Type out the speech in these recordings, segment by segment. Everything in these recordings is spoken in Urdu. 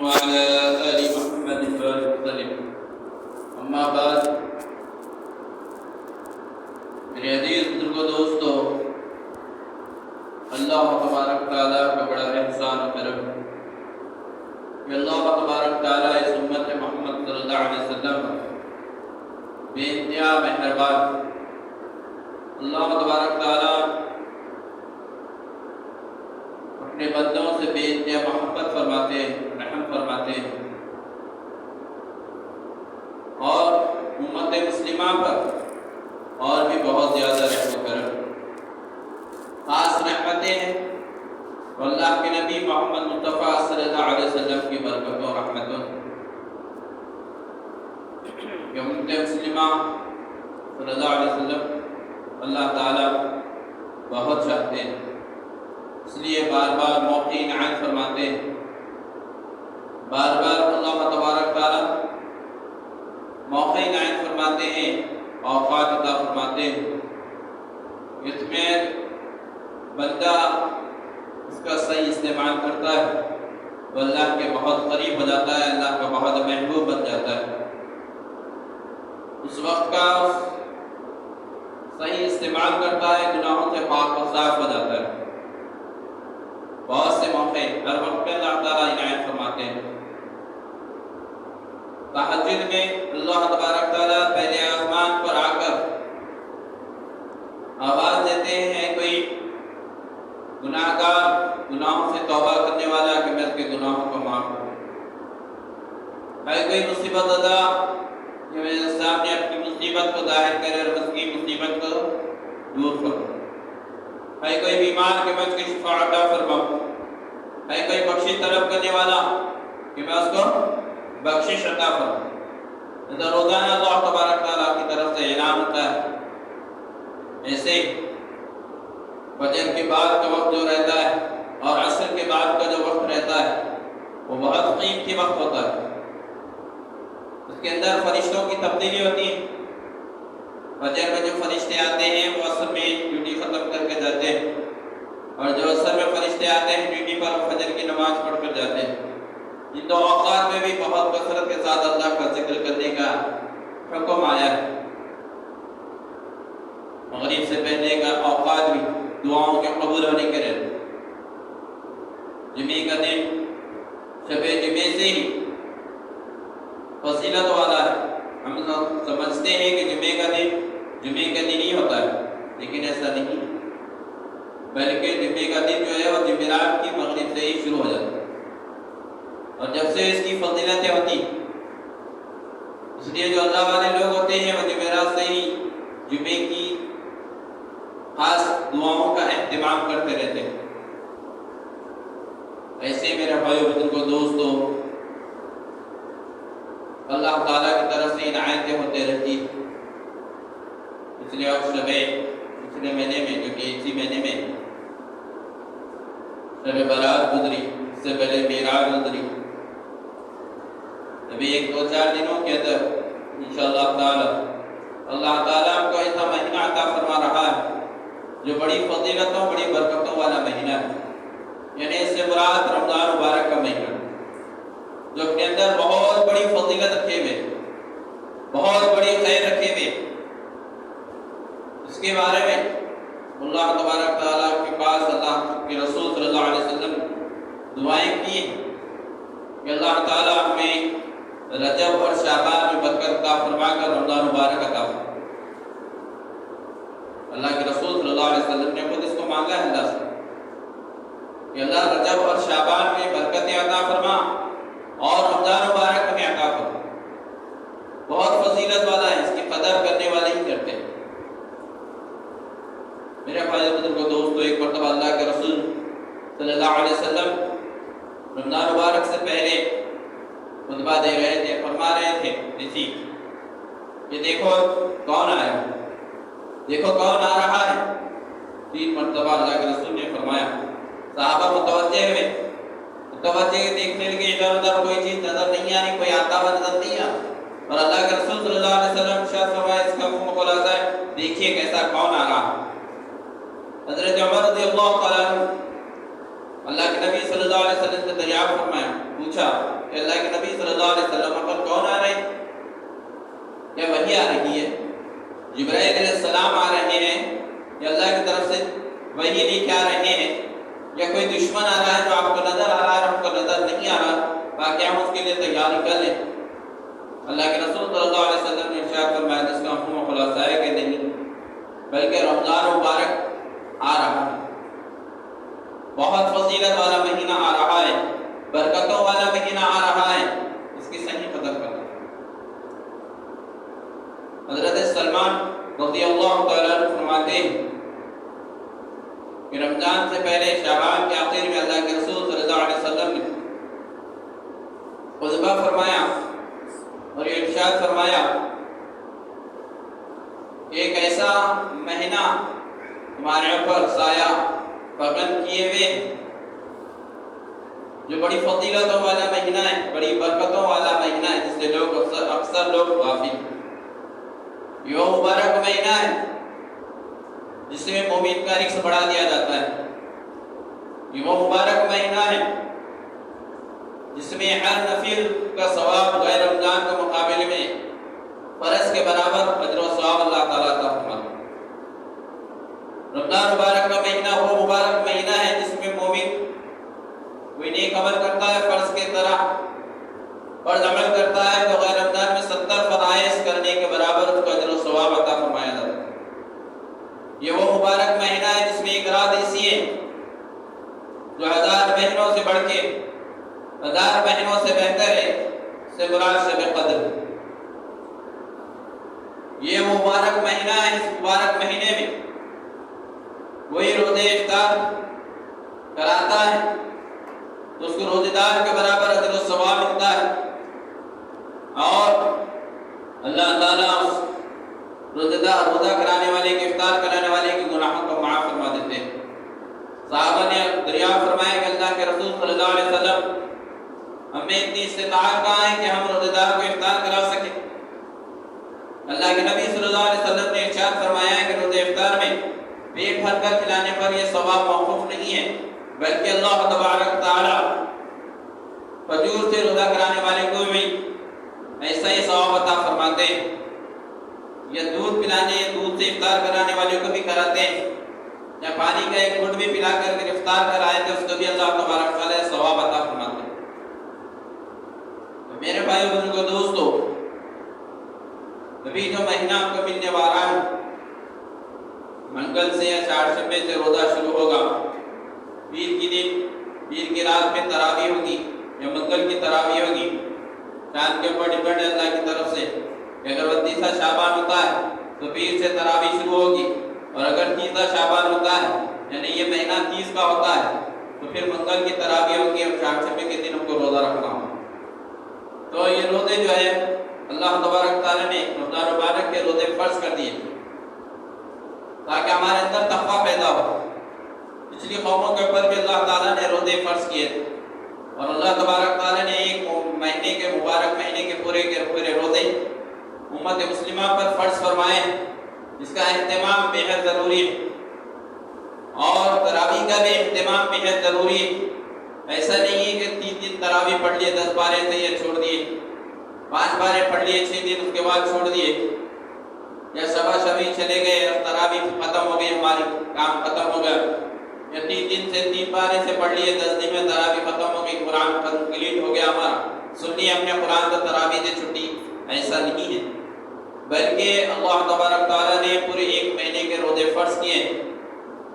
وعلى آل محمد وسلم اما بعد میرے عزیز بزرگوں دوستو، اللہ تبارک تعالیٰ کا بڑا احسان و کرم کہ اللہ تبارک تعالیٰ اس امت محمد صلی اللہ علیہ وسلم بے انتہا مہربان۔ اللہ تبارک تعالیٰ اپنے بندوں سے بے انتہا محبت فرماتے ہیں، رحم فرماتے ہیں، اور امت مسلمہ پر اور بھی بہت زیادہ رحم و کرم، خاص رحمتیں ہیں اللہ کے نبی محمد مصطفیٰ صلی اللہ علیہ وسلم کی برکتوں اور رحمتوں کہ امت مسلمہ صلی اللہ علیہ وسلم اللہ تعالیٰ بہت چاہتے ہیں، اس لیے بار بار موقع عنایت فرماتے ہیں، بار بار اللہ تبارک تعالیٰ موقع عنایت فرماتے ہیں، اوقات عطا فرماتے ہیں، اس میں بندہ اس کا صحیح استعمال کرتا ہے وہ اللہ کے بہت قریب ہو جاتا ہے، اللہ کا بہت محبوب بن جاتا ہے۔ اس وقت کا صحیح استعمال کرتا ہے، گناہوں سے پاک و صاف ہو جاتا ہے۔ بہت سے موقع ہر وقت پہ اللہ تعالیٰ عنایت فرماتے ہیں۔ تہجد میں اللہ تبارک تعالیٰ پہلے آسمان پر آ کر آواز دیتے ہیں، کوئی گناہگار گناہوں سے توبہ کرنے والا کہ میں اس کے گناہوں کو معاف کروں، ہے کوئی مصیبت زدہ کہ میرے سامنے اپنی مصیبت کو ظاہر کرے اور اس کی مصیبت کو دور کروں، ہے کوئی بیمار کہ میں اس کی شفا عطا فرماؤں، ہے کوئی بخشش طلب کرنے والا کہ میں اس کو بخشش عطا فرماؤں۔ روزانہ اللہ تبارک تعالیٰ کی طرف سے اعلان ہوتا ہے۔ ایسے فجر کے بعد کا وقت جو رہتا ہے اور عصر کے بعد کا جو وقت رہتا ہے وہ بہت قیمتی وقت ہوتا ہے، اس کے اندر فرشتوں کی تبدیلی ہوتی ہے۔ فجر میں جو فرشتے آتے ہیں وہ عصر میں ڈیوٹی ختم کر کے جاتے ہیں، اور جو عصر میں فرشتے آتے ہیں ڈیوٹی پر فجر کی نماز پڑھ کر جاتے ہیں۔ ان دو اوقات میں بھی بہت کثرت کے ساتھ اللہ کا ذکر کرنے کا حکم آیا ہے۔ مغرب سے پہلے کا اوقات بھی دعاؤں کے قبول ہونے کے رہتے، جمعے کا دن شب جمعے سے ہی فضیلت والا ہے۔ ہم سمجھتے ہیں کہ جمعے کا دن ہی ہوتا ہے، لیکن ایسا نہیں، بلکہ جمعے کا دن جو ہے وہ جمعرات کی مغرب سے ہی شروع ہو جاتا ہے، اور جب سے اس کی فضیلتیں ہوتی، اس لیے جو اللہ والے لوگ ہوتے ہیں وہ جمعرات سے ہی جمعے کی خاص دعاؤں کا اہتمام کرتے رہتے ہیں۔ ایسے میرے بھائیو بزرگوں دوستو، اللہ تعالیٰ کی طرف سے عنایتیں ہوتے رہتی ہیں۔ پچھلے وقت پچھلے مہینے میں جو کہ اسی مہینے میں شب برات گزری، اس سے پہلے معراج گزری، ابھی 1-2-4 دنوں کے اندر انشاءاللہ تعالی اللہ تعالیٰ ہم کو ایسا مہینہ عطا فرما رہا ہے جو بڑی فضیلتوں بڑی برکتوں والا مہینہ ہے، یعنی اس سے مراد رمضان مبارک کا مہینہ جو اپنے اندر بہت بڑی فضیلت رکھے ہوئے، بہت بڑی خیر رکھے ہوئے۔ اس کے بارے میں اللہ تبارک تعالیٰ کے پاس اللہ کے رسول صلی اللہ علیہ وسلم دعائیں کی کہ اللہ تعالیٰ ہمیں رجب اور شعبان میں برکت عطا فرما کر رمضان مبارک عطا فرما۔ اللہ کے رسول صلی اللہ علیہ وسلم نے خود اس کو مانگا ہے اللہ سے کہ اللہ رجب اور شعبان میں برکتیں عطا فرما اور رمضان مبارک میں عطا فرما، بہت فضیلت والا ہے، اس کی قدر کرنے والے ہی کرتے ہیں۔ میرے بھائی بزرگوں دوستو، ایک مرتبہ اللہ کے رسول صلی اللہ علیہ وسلم رمضان مبارک سے پہلے خطبہ دے رہے تھے، فرما رہے تھے کہ دیکھو کون آیا، دیکھو کون آ رہا ہے۔ 3 مرتبہ اللہ کے رسول نے فرمایا، صحابہ متوجہ ہوئے، دیکھنے لگے، ادھر ادھر کوئی چیز نظر نہیں آ رہی، کوئی آتا ہوا نظر نہیں آ، اور اللہ کے رسول صلی اللہ علیہ وسلم ارشاد فرمایا، اس کا مفہوم خلاصہ ہے، دیکھیے کیسا کون آ رہا ہے۔ حضرت عمر رضی اللہ تعالیٰ عنہ اللہ کے نبی صلی اللہ علیہ وسلم سے دریافت فرمایا، پوچھا کہ اللہ کے نبی صلی اللہ علیہ وسلم پر کون آ رہے ہیں؟ کیا وحی آ رہی ہے؟ جبرائیل علیہ السلام آ رہے ہیں یا اللہ کی طرف سے وحی لے کے آ رہے ہیں یا کوئی دشمن آ رہا ہے جو آپ کو نظر آ رہا ہے اور ہم کو نظر نہیں آ رہا تاکہ ہم اس کے لیے تیاری کر لیں؟ اللہ کے رسول صلی اللہ علیہ وسلم نے ارشاد فرمایا جس کا مفہوم خلاصہ ہے کہ نہیں بلکہ رمضان مبارک آ رہا ہے، بہت فضیلت والا مہینہ آ رہا ہے، برکتوں والا مہینہ آ رہا ہے، اس کی صحیح قدر کرنا۔ حضرت سلمان رضی اللہ تعالیٰ عنہ فرماتے ہیں کہ رمضان سے پہلے شعبان کے آخر میں اللہ کے رسول صلی اللہ علیہ وسلم نے خطبہ فرمایا اور یہ ارشاد فرمایا کہ ایک ایسا مہینہ ہمارے اوپر سایہ فغن کیے ہوئے جو بڑی فضیلتوں والا مہینہ ہے، بڑی برکتوں والا مہینہ ہے، جس سے لوگ اکثر لوگ غافل۔ یہ وہ مبارک مہینہ ہے جس میں مومن کا رزق بڑھا دیا جاتا ہے۔ یہ وہ مبارک مہینہ ہے جس میں ہر نفل کا ثواب غیر رمضان کے مقابلے میں فرض کے برابر اجر و ثواب اللہ تعالیٰ عطا فرماتا ہے۔ رمضان مبارک کا مہینہ وہ مبارک مہینہ ہے جس میں مومن کوئی نیک عمل کرتا ہے فرض کی طرح، فرض عمل کرتا ہے تو غیر رمضان میں 70 فرائض کرنے کے برابر اس کو اجر و ثواب عطا فرمایا جاتا ہے۔ یہ وہ مبارک مہینہ ہے جس میں ایک رات ایسی ہے جو 1000 مہینوں سے بڑھ کے 1000 مہینوں سے بہتر ہے، سے مراد سے بے قدر۔ یہ وہ مبارک مہینہ ہے، اس مبارک مہینے میں وہی روزے افطار کراتا ہے تو اس کو روزے دار کے برابر اجر و ثواب ملتا ہے، اور اللہ تعالیٰ اس روزہ کرانے والے کے افطار کرانے والے کے گناہوں کو معاف فرما دیتے ہیں۔ صحابہ نے دریافت فرمایا کہ اللہ کے رسول صلی اللہ علیہ وسلم ہمیں اتنی استطاعت کہاں ہے کہ ہم روزے دار کو افطار کرا سکیں؟ اللہ کے نبی صلی اللہ علیہ وسلم نے ارشاد فرمایا ہے کہ روزے افطار میں پیٹ بھر کر کھلانے پر یہ ثواب موقوف نہیں ہے، بلکہ اللہ تبارک تعالی فجور سے روزہ کرانے والے کو بھی ایسا ہی ثواب عطا فرماتے ہیں، یا دودھ پلانے دودھ سے افطار کرانے والے کو بھی کراتے ہیں، یا پانی کا ایک گھٹ بھی پلا کر کے افطار کرائے تو اس کو بھی اللہ تبارک تعالی ثواب عطا فرماتے ہیں۔ میرے بھائی بزرگوں دوستو، ابھی جو مہینہ آپ کو ملنے والا ہے منگل سے یا چہارشنبے سے روزہ شروع ہوگا، پیر کی دن پیر کی رات میں تراویح ہوگی یا منگل کی تراویح ہوگی، چاند کے اوپر ڈپینڈ ہے اللہ کی طرف سے کہ اگر 29 شعبان ہوتا ہے تو پیر سے تراویح شروع ہوگی، اور اگر 30 شعبان ہوتا ہے یعنی یہ مہینہ 30 کا ہوتا ہے تو پھر منگل کی تراویح ہوگی اور چہارشنبے کے دن ہم کو روزہ رکھنا ہوگا۔ تو یہ روزے جو ہے اللہ تبارک تعالیٰ نے رمضان مبارک کے روزے فرض کر دیے تاکہ ہمارے اندر تقویٰ پیدا ہو۔ پچھلی قوموں کے اوپر بھی اللہ تعالیٰ نے روزے فرض کیے اور اللہ تبارک تعالیٰ نے ایک مہینے کے مبارک مہینے کے پورے روزے امت مسلمہ پر فرض فرمائے، جس کا اہتمام بے حد ضروری ہے، اور تراویح کا بھی اہتمام بے حد ضروری ہے۔ ایسا نہیں ہے کہ 3 دن تراویح پڑھ لیے 10 پارے سے یہ چھوڑ دیے، 5 پارے پڑھ لیے 6 دن اس کے بعد چھوڑ دیے، یا شبا شبی چلے گئے تراویح ختم ہو گئی، ہماری کام ختم ہو گیا، یا 3 دن سے 3 پارے سے پڑھ لیے 10 دن میں تراویح ختم ہو گئی، قرآن کمپلیٹ ہو گیا ہمارا، سن لی ہم نے قرآن تو تراویح سے چھٹی۔ ایسا نہیں ہے، بلکہ اللہ تبارک تعالیٰ نے پورے 1 مہینے کے روزے فرض کیے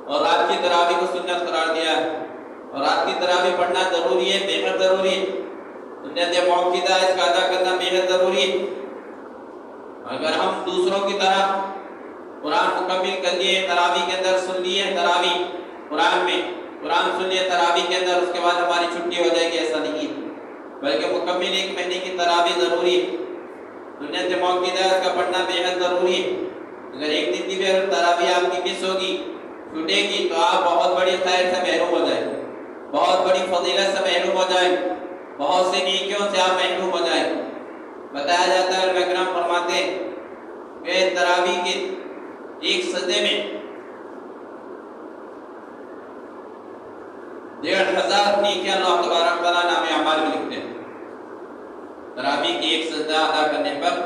اور رات کی تراویح کو سنت قرار دیا ہے، اور رات کی تراویح پڑھنا ضروری ہے، بے حد ضروری ہے، سنت موقوفہ اس کا ادا کرنا بے حد ضروری ہے۔ اگر ہم دوسروں کی طرح قرآن مکمل کر لیے، تراویح کے اندر سن لیے تراویح قرآن سن لیے تراویح کے اندر، اس کے بعد ہماری چھٹی ہو جائے گی، ایسا نہیں ہے، بلکہ مکمل 1 مہینے کی تراویح ضروری ہے، سنت موقوفہ اس کا پڑھنا بے حد ضروری ہے۔ اگر ایک دن کی بھی اگر تراویح آپ کی مس ہوگی، چھوٹے گی، تو آپ بہت بڑی خیر سے محروم ہو جائیں، بہت بڑی فضیلت سے محروم ہو جائیں، بہت سی نیکیوں سے آپ محروم ہو جائیں۔ بتایا جاتا ہے، علماء کرام فرماتے ہیں کہ تراویح کے ایک سجدے میں 1500 نیکیاں اللہ تبارک تعالیٰ نام اعمال میں لکھتے ہیں۔ تراویح کی ایک سجدہ ادا کرنے پر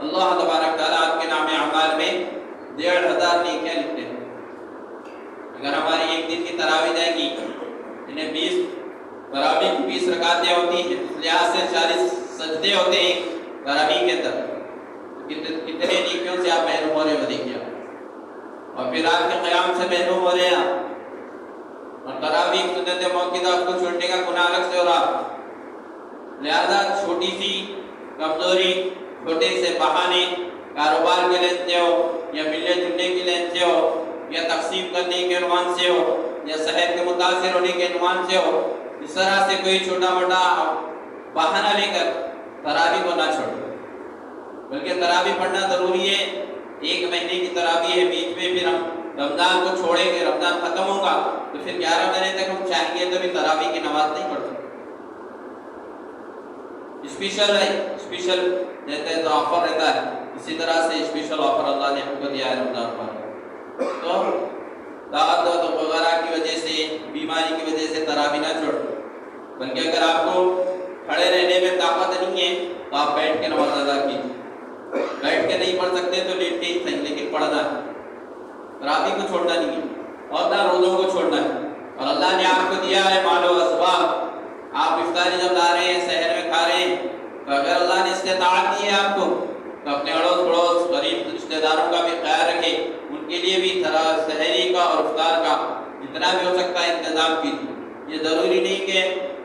اللہ تبارک تعالیٰ آپ کے نام اعمال میں 1500 نیکیاں لکھتے ہیں۔ اگر ہماری ایک دن کی تراویح جائے گی، انہیں 20 تراویح کی 20 رکعتیں ہوتی ہیں، اس لحاظ سے 40 سجدے ہوتے ہیں تراویح کے اندر، کتنے نیکیوں سے آپ محروم ہو رہے ہو دیکھیے، اور پھر رات کے قیام سے محروم ہو رہے ہیں، اور تراویح سنت موقعہ کو چھوڑنے کا گناہ الگ سے ہو رہا۔ لہذا چھوٹی سی کمزوری، چھوٹے سے بہانے، کاروبار کے لیے ہو یا ملنے جلنے کے لیے ہو یا تقسیم کرنے کے عنوان سے ہو یا صحت کے متاثر ہونے کے عنوان سے ہو، اس طرح سے کوئی چھوٹا موٹا بہانہ لے کر تراویح کو نہ چھوڑو، بلکہ تراویح پڑھنا ضروری ہے۔ 1 مہینے کی تراویح ہے، بیچ میں پھر ہم رمضان کو چھوڑیں گے، رمضان ختم ہوگا تو پھر 11 مہینے تک ہم چاہیں گے تو بھی تراویح کی نماز نہیں پڑھ سکتے۔ اسپیشل ہے، اسپیشل دیتے ہیں تو آفر رہتا ہے، اسی طرح سے اسپیشل آفر اللہ نے ہم کو دیا ہے رمضان پر۔ تو دعوت وغیرہ کی وجہ سے، بیماری کی وجہ سے تراویح نہ چھوڑو، بلکہ اگر آپ کو کھڑے رہنے میں طاقت نہیں ہے تو آپ بیٹھ کے نماز ادا کیجیے، بیٹھ کے نہیں پڑھ سکتے تو لیٹ کے ہی صحیح، لیکن پڑھنا ہے، تراویح کو چھوڑنا نہیں ہے اور نہ روزوں کو چھوڑنا ہے۔ اور اللہ نے آپ کو دیا ہے مال و اسباب، آپ افطاری جب لا رہے ہیں، سحر میں کھا رہے ہیں، تو اگر اللہ نے استطاعت دی ہے آپ کو تو اپنے اڑوس پڑوس غریب رشتہ داروں کا بھی خیال رکھیں، ان کے لیے بھی سحری کا اور افطار کا جتنا بھی ہو سکتا ہے انتظام کیجیے۔ یہ ضروری نہیں کہ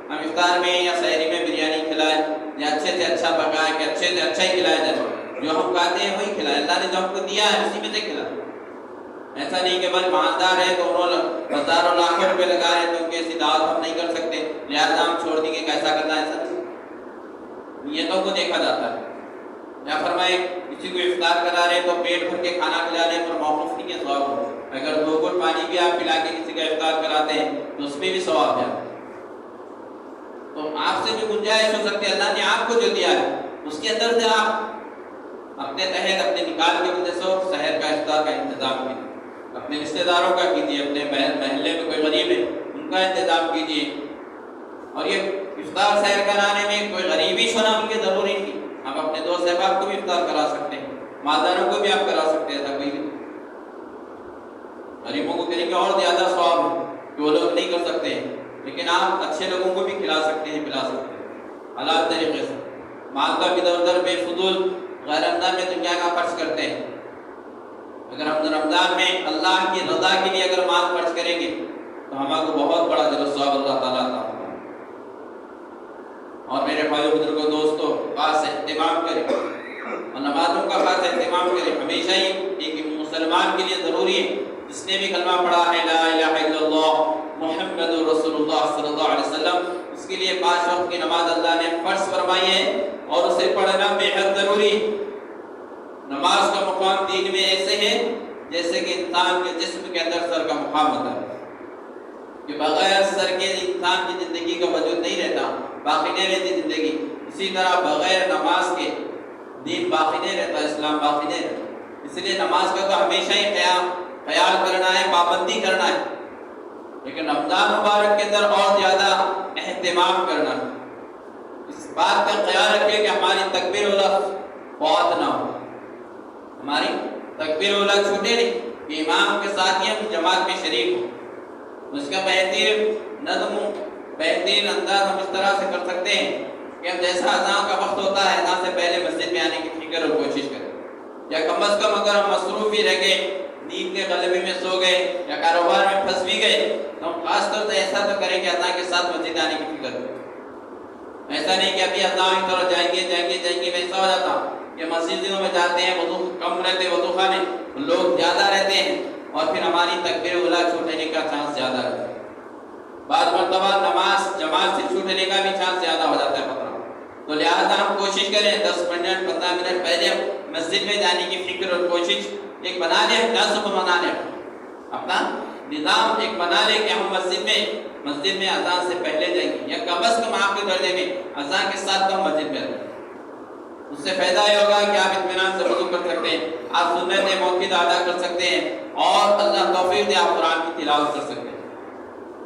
ہم افطار میں یا سحری میں بریانی کھلائیں یا اچھے سے اچھا پکائیں کہ اچھے سے اچھا ہی کھلایا جائے، جو ہم کھاتے ہیں وہی کھلائیں، اللہ نے جو ہم کو دیا ہے اسی میں سے کھلائیں۔ ایسا نہیں کہ بس مالدار ہے تو انہوں ہزاروں لاکھوں روپے لگا رہے تو ان کی ایسی دعوت ہم نہیں کر سکتے لہٰذا ہم چھوڑ دیں گے، کیسا کرنا ہے؟ ایسا نیتوں کو دیکھا جاتا ہے۔ یا فرمائے کسی کو افطار کرا رہے تو پیٹ بھر کے کھانا کھلانے پر موقف نہیں ہے، ثواب ہو۔ اگر 2 گھونٹ پانی بھی آپ پلا کے کسی کا افطار کراتے ہیں تو اس میں بھی ثواب ہے۔ تو آپ سے جو گنجائش ہو سکتی ہے، اللہ نے آپ کو جو دیا ہے اس کے اندر سے آپ اپنے تحت اپنے نکال کے وجہ سے سحر کا افطار کا انتظام کیجیے، اپنے رشتہ داروں کا کیجیے، اپنے محلے میں کوئی غریب ہے ان کا انتظام کیجیے۔ اور یہ افطار سحر کرانے میں کوئی غریبی ہونا بلکہ ضروری نہیں، آپ اپنے دوست احباب کو بھی افطار کرا سکتے ہیں، مالداروں کو بھی آپ کرا سکتے ہیں، ایسا کوئی نہیں۔ غریبوں کو کریں گے اور زیادہ ثواب ہے کہ وہ لوگ نہیں کر سکتے ہیں، لیکن آپ اچھے لوگوں کو بھی کھلا سکتے ہیں، پلا سکتے ہیں حلال طریقے سے۔ مال کا ادھر ادھر بے فضول غیر رمضان میں دنیا کا خرچ کرتے ہیں، اگر ہم رمضان میں اللہ کی رضا کے لیے اگر مال خرچ کریں گے تو ہمارا کو بہت بڑا اجر و ثواب اللہ تعالیٰ عطا ہوگا۔ اور میرے بھائیو بزرگوں دوستوں، خاص اہتمام کریں اور نمازوں کا خاص اہتمام کریں۔ ہمیشہ ہی ایک مسلمان کے لیے ضروری ہے، جس نے بھی کلمہ پڑھا ہے لا الہ الا اللہ محمد رسول اللہ صلی اللہ علیہ وسلم، اس کے لیے 5 وقت کی نماز اللہ نے فرض فرمائی ہے اور اسے پڑھنا بے حد ضروری ہے۔ نماز کا مقام دین میں ایسے ہے جیسے کہ انسان کے جسم کے اندر سر کا مقام ہوتا ہے، کہ بغیر سر کے انسان کی زندگی کا وجود نہیں رہتا، باقی نہیں رہتی زندگی، اسی طرح بغیر نماز کے دین باقی نہیں رہتا، اسلام باقی نہیں رہتا۔ اس لیے نماز کا تو ہمیشہ ہی خیال کرنا ہے، پابندی کرنا ہے، لیکن رمضان مبارک کے اندر اور زیادہ اہتمام کرنا ہے۔ اس بات کا خیال رکھیں کہ ہماری تکبیر اولا فوت نہ ہو، ہماری تکبیر اولا چھوٹے نہیں، کہ امام کے ساتھ ہی ہم جماعت میں شریک ہوں۔ اس کا بہترین نظم، بہترین انداز ہم اس طرح سے کر سکتے ہیں کہ ہم جیسا اذان کا وقت ہوتا ہے اذان سے پہلے مسجد میں آنے کی فکر اور کوشش کریں، یا کم از کم اگر ہم مصروف بھی رہ گئے، نیند کے غلبے میں سو گئے یا کاروبار میں پھنس بھی گئے تو ہم خاص طور سے ایسا تو کریں کہ اذان کے ساتھ مسجد آنے کی فکر کریں۔ ایسا نہیں کہ ابھی اذان کی طرف جائیں گے ویسا ہو جاتا کہ مسجدوں میں جاتے ہیں، وضو کم رہتے، وضو خانے لوگ زیادہ رہتے ہیں اور پھر ہماری تکبیر اولا چھوٹنے کا چانس زیادہ رہتا ہے۔ بعض مرتبہ نماز جماعت سے چھوٹنے کا بھی چانس زیادہ ہو جاتا ہے خطرہ۔ تو لہٰذا ہم کوشش کریں 10 منٹ 15 منٹ پہلے مسجد میں جانے کی فکر اور کوشش ایک بنا لیں، نظم بنا لیں، اپنا نظام ایک بنا لیں کہ ہم مسجد میں اذان سے پہلے جائیں گے، یا کم از کم آپ کے درجے میں اذان کے ساتھ تو ہم مسجد میں رہیں۔ اس سے فائدہ یہ ہوگا کہ آپ اطمینان سے وضو کر سکتے ہیں، آپ سنت موقع ادا کر سکتے ہیں اور اللہ توفیق دے آپ قرآن کی تلاوت کر سکتے ہیں۔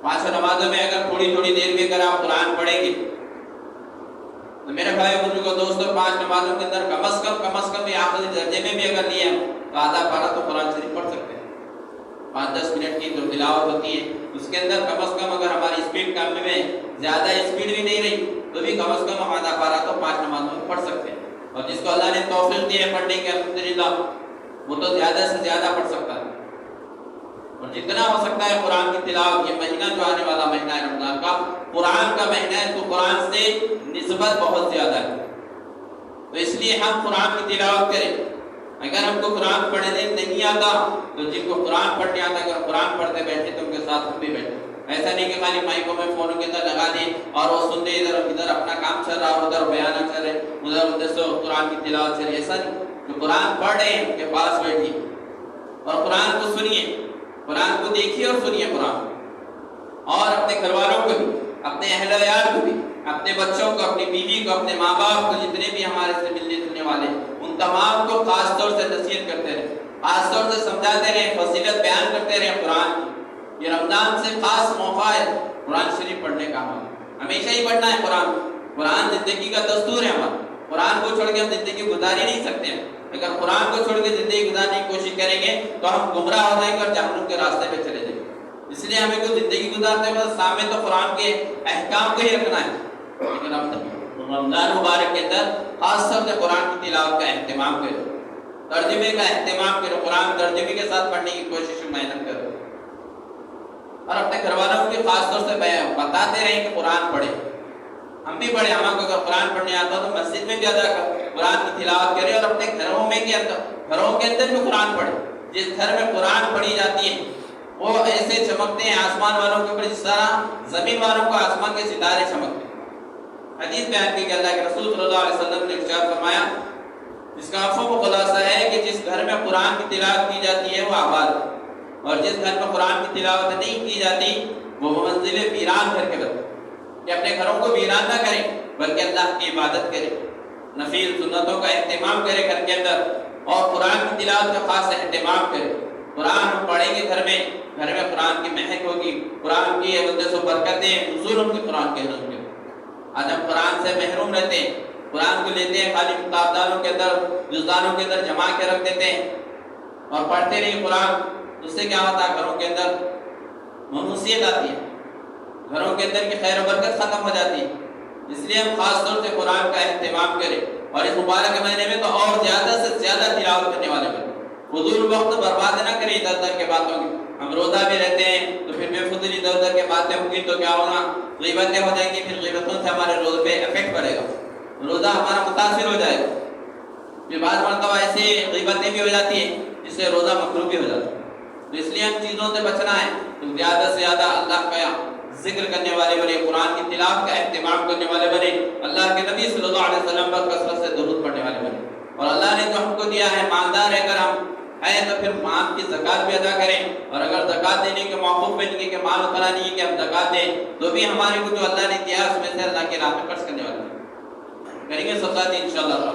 5 نمازوں میں اگر تھوڑی دیر بھی اگر آپ قرآن پڑھیں گے تو میرے بھائی بزرگوں دوستوں 5 نمازوں کے اندر کم از کم یہ آخری درجے میں بھی اگر لیے تو آدھا پارہ تو قرآن شریف پڑھ سکتے ہیں. 5-10 منٹ کی جو تلاوت ہوتی ہے اس کے اندر کم از کم اگر ہماری اسپیڈ کم میں زیادہ اسپیڈ بھی نہیں رہی تو بھی کم از کم ہم آدھا پارہ تو 5 نمازوں میں پڑھ سکتے ہیں. اور جس کو اللہ نے توفیق دی ہے پڑھنے کی الحمدللہ وہ تو زیادہ سے زیادہ پڑھ سکتا ہے. اور جتنا ہو سکتا ہے قرآن کی تلاوت. یہ مہینہ جو آنے والا مہینہ ہے رمضان کا قرآن کا مہینہ ہے تو قرآن سے نسبت بہت زیادہ ہے. تو اس لیے ہم قرآن کی تلاوت کریں. اگر ہم کو قرآن پڑھنے نہیں آتا تو جن کو قرآن پڑھنے آتا اگر قرآن پڑھتے بیٹھے تو ان کے ساتھ ہم بھی بیٹھے. ایسا نہیں کہ خالی مائکوں میں فونوں کے اندر لگا دیں اور وہ سنتے ادھر اپنا کام چل رہا ادھر بیانہ چل رہے ادھر سے قرآن کی تلاوت چل رہی. ایسا نہیں. جو قرآن پڑھ رہے ہیں ان کے پاس بیٹھیے اور قرآن کو سنیے. قرآن کو دیکھیے اور سنیے قرآن. اور اپنے گھر والوں کو بھی اپنے اہل عیال کو بھی اپنے بچوں کو اپنی بیوی کو اپنے ماں باپ کو جتنے بھی ہمارے سے ملنے جلنے والے ان تمام کو خاص طور سے نصیحت کرتے رہیں. خاص طور سے سمجھاتے رہیں فضیلت بیان کرتے رہیں قرآن کی. یہ رمضان سے خاص موقع ہے قرآن شریف پڑھنے کا. ہمیشہ ہی پڑھنا ہے قرآن. قرآن زندگی کا دستور ہے ہمارا. قرآن کو چھوڑ کے ہم زندگی گزار ہی نہیں سکتے ہیں. اگر قرآن کو چھوڑ کے زندگی گزارنے کی کوشش کریں گے تو ہم گمراہ ہو جائیں گے اور جہنم کے راستے پہ چلے جائیں گے. اس لیے ہمیں کوئی زندگی گزارتے وقت سامنے تو قرآن کے احکام کو ہی رکھنا ہے. لیکن رمضان مبارک کے اندر خاص طور سے قرآن کی تلاوت کا اہتمام کرو. ترجمے کا اہتمام کرو. قرآن ترجمے کے ساتھ پڑھنے کی کوشش محنت کرو. اور اپنے گھر والوں کو بھی خاص طور سے بتاتے رہیں کہ قرآن پڑھے. ہم بھی پڑھے. ہمیں اگر قرآن پڑھنے آتا تو مسجد میں بھی ادا کر قرآن کی تلاوت کرے اور اپنے گھروں کے اندر بھی قرآن پڑھے. جس گھر میں قرآن پڑھی جاتی ہے وہ ایسے چمکتے ہیں آسمان والوں کے اوپر جس طرح زمین والوں کو آسمان کے ستارے چمکتے ہیں. حدیث بیان کی کہ اللہ کے رسول صلی اللہ علیہ وسلم نے ارشاد فرمایا اس کا مفہوم و خلاصہ ہے کہ جس گھر میں قرآن کی تلاوت کی جاتی ہے وہ آباد ہے اور جس گھر میں قرآن کی تلاوت نہیں کی جاتی وہ منزل ویران گھر کے بدلے. کہ اپنے گھروں کو ویران نہ کریں بلکہ اللہ کی عبادت کریں. نفل سنتوں کا اہتمام کرے گھر کے اندر اور قرآن کی تلاوت کا خاص اہتمام کرے. قرآن ہم پڑھیں گے گھر میں قرآن کی مہک ہوگی. قرآن کی برکتیں حضور ہم کے قرآن کے حضور کے. آج ہم قرآن سے محروم رہتے ہیں. قرآن کو لیتے ہیں خالی کتابدانوں کے اندر جزدانوں کے اندر جمع کے رکھ دیتے ہیں اور پڑھتے نہیں قرآن. اس سے کیا ہوتا ہے گھروں کے اندر منوسیت آتی ہے. گھروں کے اندر کی خیر و برکت ختم ہو جاتی ہے. اس لیے ہم خاص طور سے قرآن کا اہتمام کریں اور اس مبارک مہینے میں تو اور زیادہ سے زیادہ تلاوت کرنے والے بنیں. فضول وقت برباد نہ کریں ادھر ادھر کے باتوں کی. ہم روزہ بھی رہتے ہیں تو پھر بے فضول ادھر ادھر کے باتیں ہوں گی تو کیا ہوگا غیبتیں ہو جائیں گی. پھر غیبتوں سے ہمارے روزے پہ افیکٹ پڑے گا. روزہ ہمارا متاثر ہو جائے گا. پھر بعض مرتبہ ایسی غیبتیں بھی ہو جاتی ہیں جس سے روزہ مکروہ بھی ہو جاتا ہے. تو اس لیے ہم چیزوں سے بچنا ہے. تو زیادہ سے زیادہ اللہ کا ذکر کرنے والے بنے. قرآن کی تلاوت کا اہتمام کرنے والے بنے. اللہ کے نبی صلی اللہ علیہ وسلم پر کثرت سے درود پڑھنے والے بنے. اور اللہ نے جو ہم کو دیا ہے مالدار ہے اگر ہم ہیں تو پھر مال کی زکات بھی ادا کریں. اور اگر زکات دینے کے موقوف میں نہیں کہ مال اتنا نہیں ہے کہ ہم زکات دیں تو بھی ہمارے کو جو اللہ نے دیا اس میں سے اللہ کے راہ میں خرچ کرنے والے کریں گے. صدقات انشاءاللہ.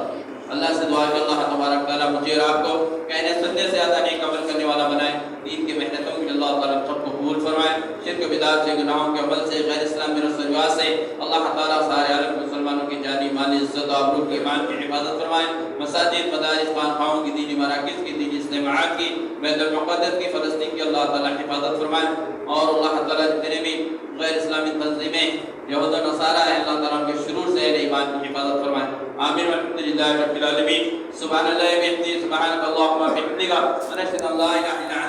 اللہ سے دعا کہ اللہ تبارک تعالیٰ مجھے اور آپ کو کہنے سننے سے زیادہ نیک عمل کرنے والا بنائے. دین کی محنتوں میں اللہ تعالیٰ سب کو قبول فرمائے. شرک و بدعت سے گناہوں کے عمل سے غیر اسلام میں رسم و رواج سے اللہ تعالیٰ سارے عالم مسلمانوں کی جانی مالی عزت و آبرو کی ایمان کی حفاظت فرمائے. مساجد مدارس خانقاہوں کی دینی مراکز کی دینی اجتماعات کی بیت المقدس کی فلسطین کی اللہ تعالیٰ حفاظت فرمائے. اور اللہ تعالیٰ جتنے بھی غیر اسلامی تنظیمیں یہود و نصارہ ہے اللہ تعالیٰ کے شرور سے ایمان کی حفاظت فرمائے. آمین والحمدللہ رب العالمین. سبحان اللہ وبحمدہ سبحانک اللہم وبحمدک ونشہد ان لا الہ الا